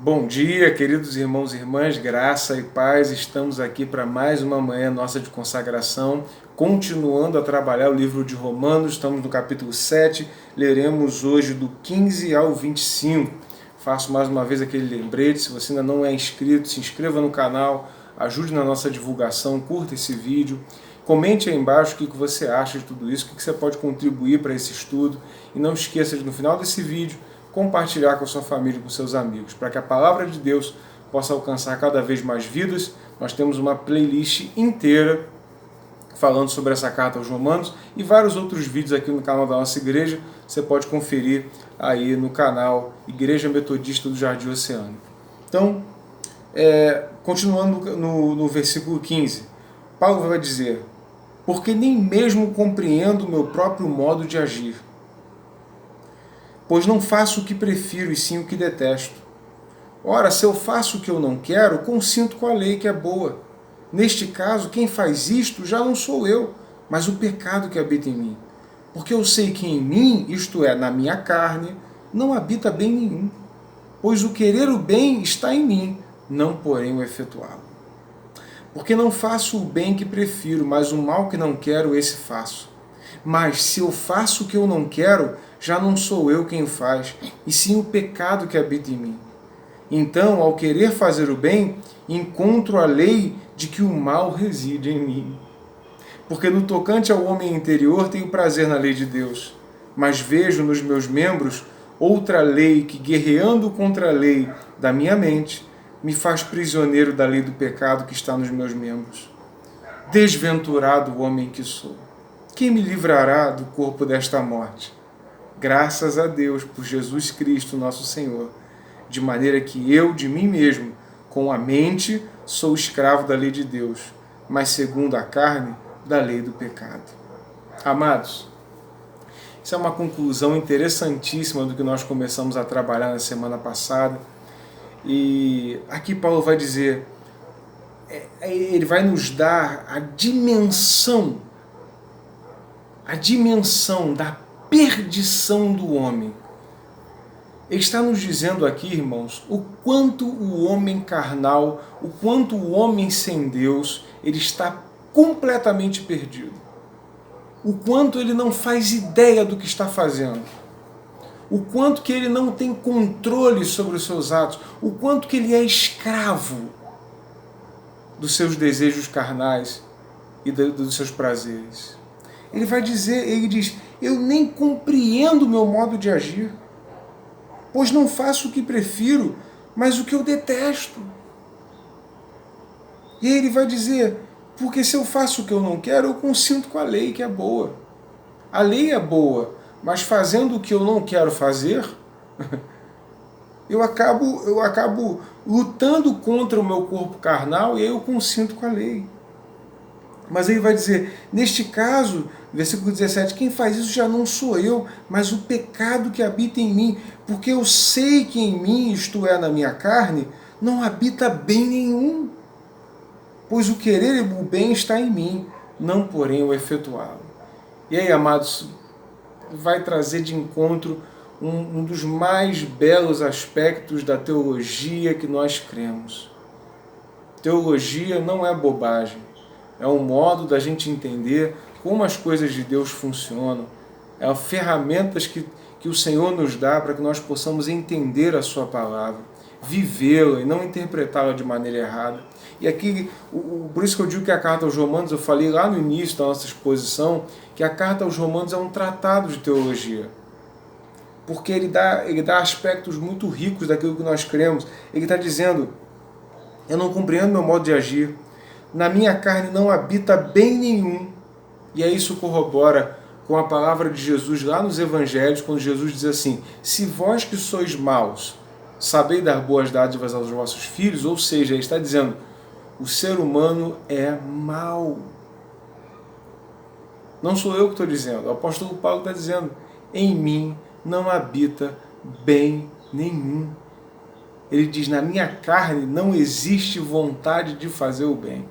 Bom dia, queridos irmãos e irmãs, graça e paz. Estamos aqui para mais uma manhã nossa de consagração, continuando a trabalhar o livro de Romanos. Estamos no capítulo 7, leremos hoje do 15 ao 25. Faço mais uma vez aquele lembrete, se você ainda não é inscrito, se inscreva no canal, ajude na nossa divulgação, curta esse vídeo, comente aí embaixo o que você acha de tudo isso, o que você pode contribuir para esse estudo, e não esqueça de no final desse vídeo compartilhar com a sua família e com seus amigos, para que a palavra de Deus possa alcançar cada vez mais vidas. Nós temos uma playlist inteira falando sobre essa carta aos Romanos e vários outros vídeos aqui no canal da nossa igreja. Você pode conferir aí no canal Igreja Metodista do Jardim Oceânico. Então, continuando no versículo 15, Paulo vai dizer: porque nem mesmo compreendo o meu próprio modo de agir, pois não faço o que prefiro, e sim o que detesto. Ora, se eu faço o que eu não quero, consinto com a lei que é boa. Neste caso, quem faz isto já não sou eu, mas o pecado que habita em mim. Porque eu sei que em mim, isto é, na minha carne, não habita bem nenhum. Pois o querer o bem está em mim, não porém o efetuá-lo. Porque não faço o bem que prefiro, mas o mal que não quero, esse faço. Mas se eu faço o que eu não quero, já não sou eu quem faz, e sim o pecado que habita em mim. Então, ao querer fazer o bem, encontro a lei de que o mal reside em mim. Porque no tocante ao homem interior tenho prazer na lei de Deus, mas vejo nos meus membros outra lei que, guerreando contra a lei da minha mente, me faz prisioneiro da lei do pecado que está nos meus membros. Desventurado o homem que sou! Quem me livrará do corpo desta morte? Graças a Deus por Jesus Cristo, nosso Senhor, de maneira que eu, de mim mesmo, com a mente, sou escravo da lei de Deus, mas segundo a carne, da lei do pecado. Amados, isso é uma conclusão interessantíssima do que nós começamos a trabalhar na semana passada. E aqui Paulo vai dizer, ele vai nos dar a dimensão da perdição do homem. Ele está nos dizendo aqui, irmãos, o quanto o homem carnal, o quanto o homem sem Deus, ele está completamente perdido. O quanto ele não faz ideia do que está fazendo. O quanto que ele não tem controle sobre os seus atos. O quanto que ele é escravo dos seus desejos carnais e dos seus prazeres. Ele diz, eu nem compreendo o meu modo de agir, pois não faço o que prefiro, mas o que eu detesto. E aí ele vai dizer, porque se eu faço o que eu não quero, eu consinto com a lei que é boa. A lei é boa, mas fazendo o que eu não quero fazer, eu acabo lutando contra o meu corpo carnal e aí eu consinto com a lei. Mas ele vai dizer, neste caso, versículo 17, quem faz isso já não sou eu, mas o pecado que habita em mim, porque eu sei que em mim, isto é, na minha carne, não habita bem nenhum. Pois o querer e o bem está em mim, não porém o efetuá-lo. E aí, amados, vai trazer de encontro um dos mais belos aspectos da teologia que nós cremos. Teologia não é bobagem. É um modo da gente entender como as coisas de Deus funcionam. É ferramentas que o Senhor nos dá para que nós possamos entender a sua palavra, vivê-la e não interpretá-la de maneira errada. E aqui, por isso que eu digo que a carta aos Romanos, eu falei lá no início da nossa exposição, que a carta aos Romanos é um tratado de teologia. Porque ele dá aspectos muito ricos daquilo que nós cremos. Ele está dizendo, eu não compreendo meu modo de agir, na minha carne não habita bem nenhum. E aí isso corrobora com a palavra de Jesus lá nos Evangelhos, quando Jesus diz assim, se vós que sois maus, sabeis dar boas dádivas aos vossos filhos, ou seja, ele está dizendo, o ser humano é mau. Não sou eu que estou dizendo, o apóstolo Paulo está dizendo, em mim não habita bem nenhum. Ele diz, na minha carne não existe vontade de fazer o bem.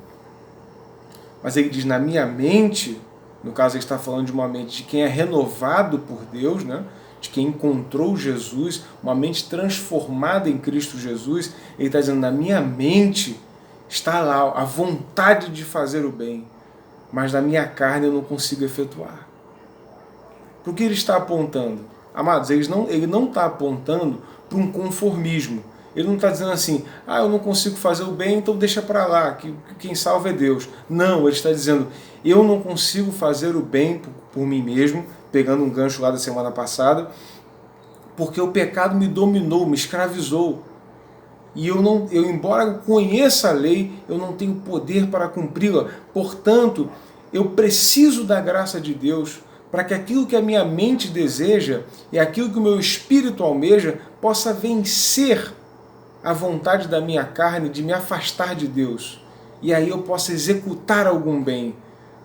Mas ele diz, na minha mente, no caso ele está falando de uma mente de quem é renovado por Deus, né? de quem encontrou Jesus, uma mente transformada em Cristo Jesus. Ele está dizendo, na minha mente está lá a vontade de fazer o bem, mas na minha carne eu não consigo efetuar. Por que ele está apontando? Amados, ele não está apontando para um conformismo. Ele não está dizendo assim, eu não consigo fazer o bem, então deixa para lá, que quem salva é Deus. Não, ele está dizendo, eu não consigo fazer o bem por mim mesmo, pegando um gancho lá da semana passada, porque o pecado me dominou, me escravizou. E embora eu conheça a lei, eu não tenho poder para cumpri-la. Portanto, eu preciso da graça de Deus para que aquilo que a minha mente deseja e aquilo que o meu espírito almeja possa vencer a vontade da minha carne de me afastar de Deus. E aí eu possa executar algum bem,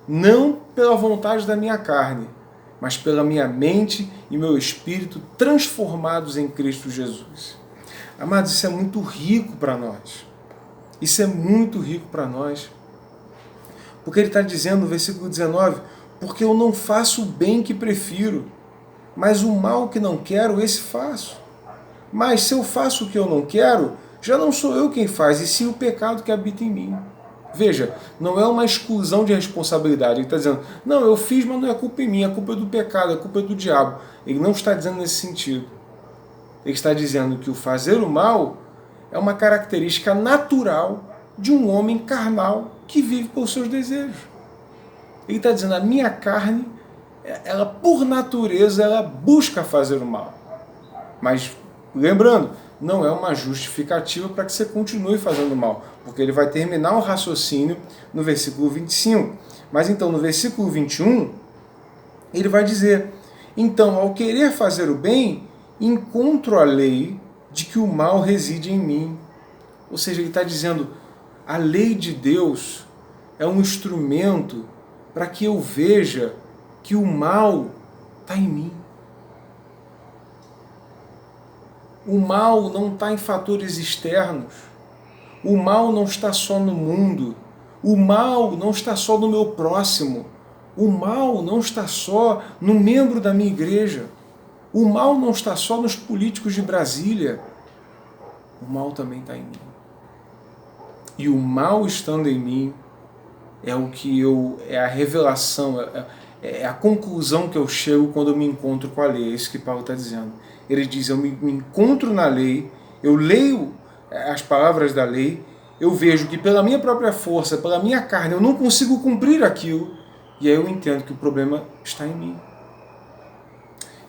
não pela vontade da minha carne, mas pela minha mente e meu espírito transformados em Cristo Jesus. Amados, isso é muito rico para nós. Isso é muito rico para nós. Porque ele está dizendo no versículo 19, porque eu não faço o bem que prefiro, mas o mal que não quero, esse faço. Mas se eu faço o que eu não quero, já não sou eu quem faz, e sim o pecado que habita em mim. Veja, não é uma exclusão de responsabilidade. Ele está dizendo, não, eu fiz, mas não é culpa em mim, é culpa do pecado, é culpa do diabo. Ele não está dizendo nesse sentido. Ele está dizendo que o fazer o mal é uma característica natural de um homem carnal que vive pelos seus desejos. Ele está dizendo, a minha carne, ela por natureza, ela busca fazer o mal. Mas, lembrando, não é uma justificativa para que você continue fazendo mal, porque ele vai terminar o raciocínio no versículo 25. Mas então, no versículo 21, ele vai dizer, então, ao querer fazer o bem, encontro a lei de que o mal reside em mim. Ou seja, ele está dizendo, a lei de Deus é um instrumento para que eu veja que o mal está em mim. O mal não está em fatores externos. O mal não está só no mundo. O mal não está só no meu próximo. O mal não está só no membro da minha igreja. O mal não está só nos políticos de Brasília. O mal também está em mim. E o mal estando em mim é o que é a revelação, é a conclusão que eu chego quando eu me encontro com a lei. É isso que Paulo está dizendo. Ele diz, eu me encontro na lei, eu leio as palavras da lei, eu vejo que pela minha própria força, pela minha carne, eu não consigo cumprir aquilo, e aí eu entendo que o problema está em mim.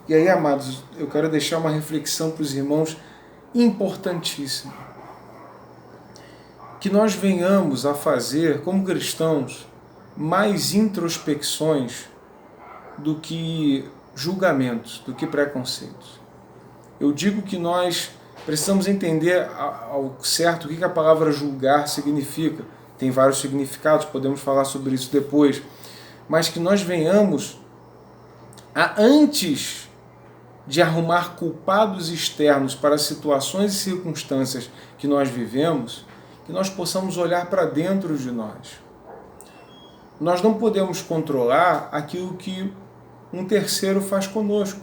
E aí, amados, eu quero deixar uma reflexão para os irmãos importantíssima. Que nós venhamos a fazer, como cristãos, mais introspecções do que julgamentos, do que preconceitos. Eu digo que nós precisamos entender ao certo o que a palavra julgar significa. Tem vários significados, podemos falar sobre isso depois. Mas que nós venhamos a, antes de arrumar culpados externos para situações e circunstâncias que nós vivemos, que nós possamos olhar para dentro de nós. Nós não podemos controlar aquilo que um terceiro faz conosco.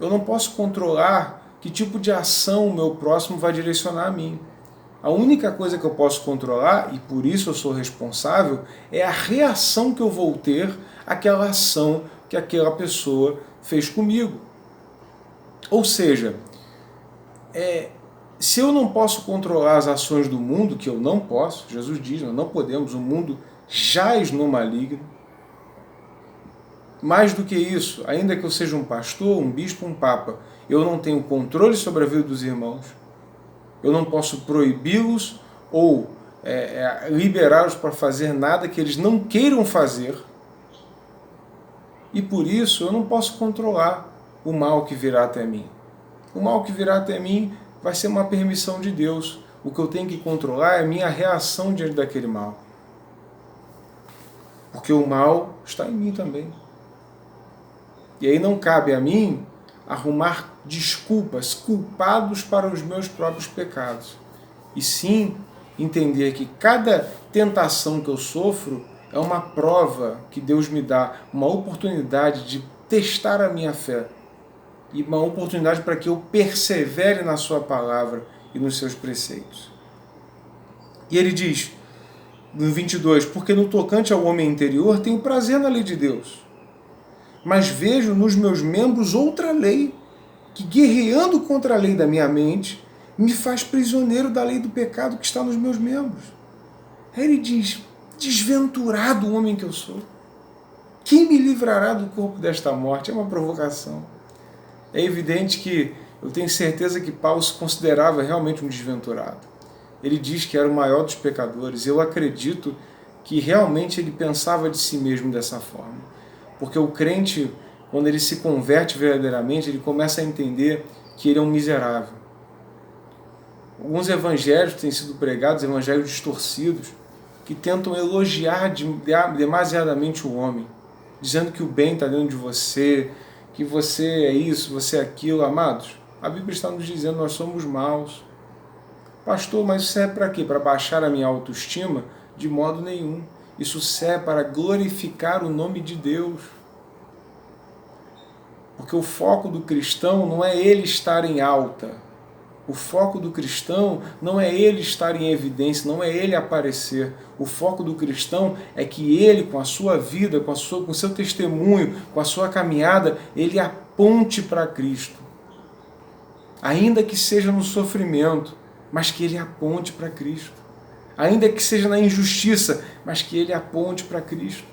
Eu não posso controlar que tipo de ação o meu próximo vai direcionar a mim. A única coisa que eu posso controlar, e por isso eu sou responsável, é a reação que eu vou ter àquela ação que aquela pessoa fez comigo. Ou seja, se eu não posso controlar as ações do mundo, que eu não posso, Jesus diz, nós não podemos, o mundo jaz no maligno. Mais do que isso, ainda que eu seja um pastor, um bispo, um papa, eu não tenho controle sobre a vida dos irmãos, eu não posso proibi-los ou liberá-los para fazer nada que eles não queiram fazer, e por isso eu não posso controlar o mal que virá até mim. O mal que virá até mim vai ser uma permissão de Deus. O que eu tenho que controlar é a minha reação diante daquele mal. Porque o mal está em mim também. E aí não cabe a mim arrumar desculpas, culpados para os meus próprios pecados. E sim entender que cada tentação que eu sofro é uma prova que Deus me dá, uma oportunidade de testar a minha fé. e uma oportunidade para que eu persevere na sua palavra e nos seus preceitos. E ele diz, no 22, porque no tocante ao homem interior tenho prazer na lei de Deus, mas vejo nos meus membros outra lei, que guerreando contra a lei da minha mente, me faz prisioneiro da lei do pecado que está nos meus membros. Aí ele diz, desventurado homem que eu sou, quem me livrará do corpo desta morte? É uma provocação. É evidente que eu tenho certeza que Paulo se considerava realmente um desventurado. Ele diz que era o maior dos pecadores. Eu acredito que realmente ele pensava de si mesmo dessa forma. Porque o crente, quando ele se converte verdadeiramente, ele começa a entender que ele é um miserável. Alguns evangelhos têm sido pregados, evangelhos distorcidos, que tentam elogiar demasiadamente o homem, dizendo que o bem está dentro de você, que você é isso, você é aquilo. Amados, a Bíblia está nos dizendo que nós somos maus. Pastor, mas isso serve para quê? Para baixar a minha autoestima? De modo nenhum. Isso serve para glorificar o nome de Deus. Porque o foco do cristão não é ele estar em alta. O foco do cristão não é ele estar em evidência, não é ele aparecer. O foco do cristão é que ele, com a sua vida, com o seu testemunho, com a sua caminhada, ele aponte para Cristo. Ainda que seja no sofrimento, mas que ele aponte para Cristo. Ainda que seja na injustiça, mas que ele aponte para Cristo.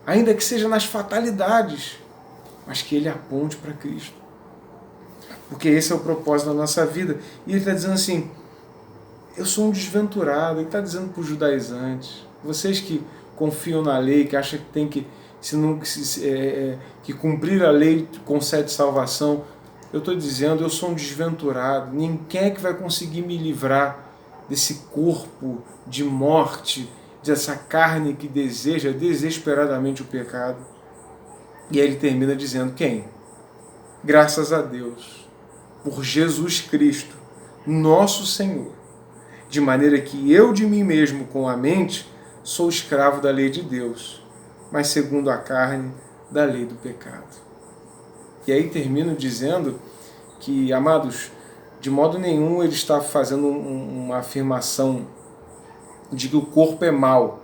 Ainda que seja nas fatalidades, mas que ele aponte para Cristo. Porque esse é o propósito da nossa vida. E ele está dizendo assim, eu sou um desventurado. Ele está dizendo para os judaizantes, vocês que confiam na lei, que acham que tem que, que cumprir a lei concede salvação, eu estou dizendo, eu sou um desventurado. Ninguém é que vai conseguir me livrar desse corpo de morte, dessa carne que deseja desesperadamente o pecado. E aí ele termina dizendo, quem? Graças a Deus, por Jesus Cristo, nosso Senhor, de maneira que eu de mim mesmo com a mente sou escravo da lei de Deus, mas segundo a carne da lei do pecado. E aí termino dizendo que, amados, de modo nenhum ele está fazendo uma afirmação de que o corpo é mau,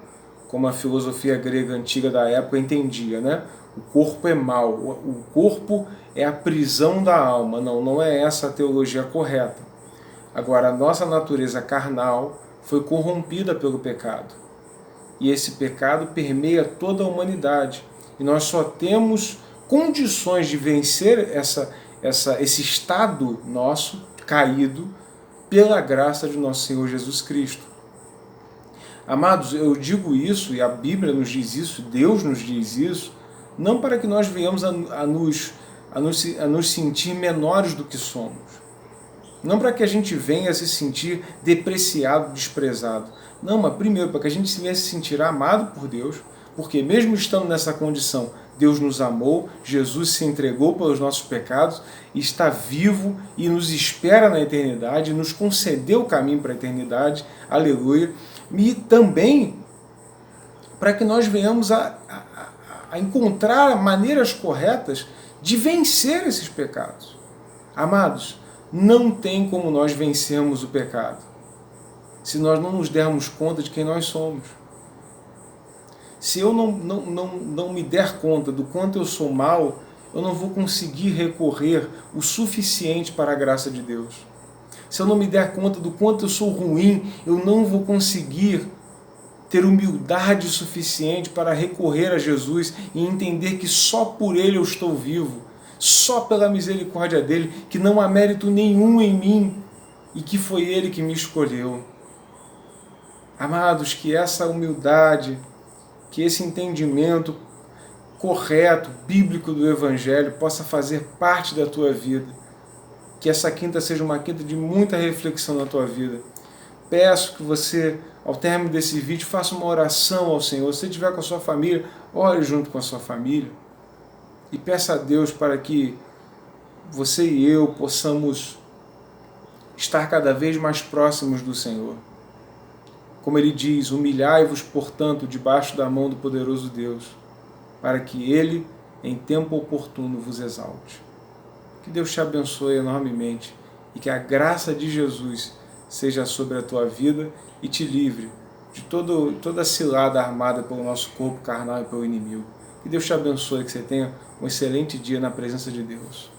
como a filosofia grega antiga da época entendia, né? O corpo é mau, o corpo é a prisão da alma. Não, não é essa a teologia correta. Agora, a nossa natureza carnal foi corrompida pelo pecado. E esse pecado permeia toda a humanidade. E nós só temos condições de vencer esse estado nosso caído pela graça de nosso Senhor Jesus Cristo. Amados, eu digo isso, e a Bíblia nos diz isso, Deus nos diz isso, não para que nós venhamos a nos sentir menores do que somos. Não para que a gente venha a se sentir depreciado, desprezado. Não, mas primeiro para que a gente venha se sentir amado por Deus, porque mesmo estando nessa condição, Deus nos amou, Jesus se entregou pelos nossos pecados, está vivo e nos espera na eternidade, nos concedeu o caminho para a eternidade, aleluia, e também para que nós venhamos a encontrar maneiras corretas de vencer esses pecados. Amados, não tem como nós vencermos o pecado se nós não nos dermos conta de quem nós somos. Se eu não me der conta do quanto eu sou mal, eu não vou conseguir recorrer o suficiente para a graça de Deus. Se eu não me der conta do quanto eu sou ruim, eu não vou conseguir ter humildade suficiente para recorrer a Jesus e entender que só por Ele eu estou vivo, só pela misericórdia dEle, que não há mérito nenhum em mim e que foi Ele que me escolheu. Amados, que essa humildade, que esse entendimento correto, bíblico do Evangelho possa fazer parte da tua vida. Que essa quinta seja uma quinta de muita reflexão na tua vida. Peço que você, ao término desse vídeo, faça uma oração ao Senhor. Se você estiver com a sua família, ore junto com a sua família. E peça a Deus para que você e eu possamos estar cada vez mais próximos do Senhor. Como ele diz, humilhai-vos, portanto, debaixo da mão do poderoso Deus, para que Ele, em tempo oportuno, vos exalte. Que Deus te abençoe enormemente e que a graça de Jesus seja sobre a tua vida e te livre de toda cilada armada pelo nosso corpo carnal e pelo inimigo. Que Deus te abençoe, que você tenha um excelente dia na presença de Deus.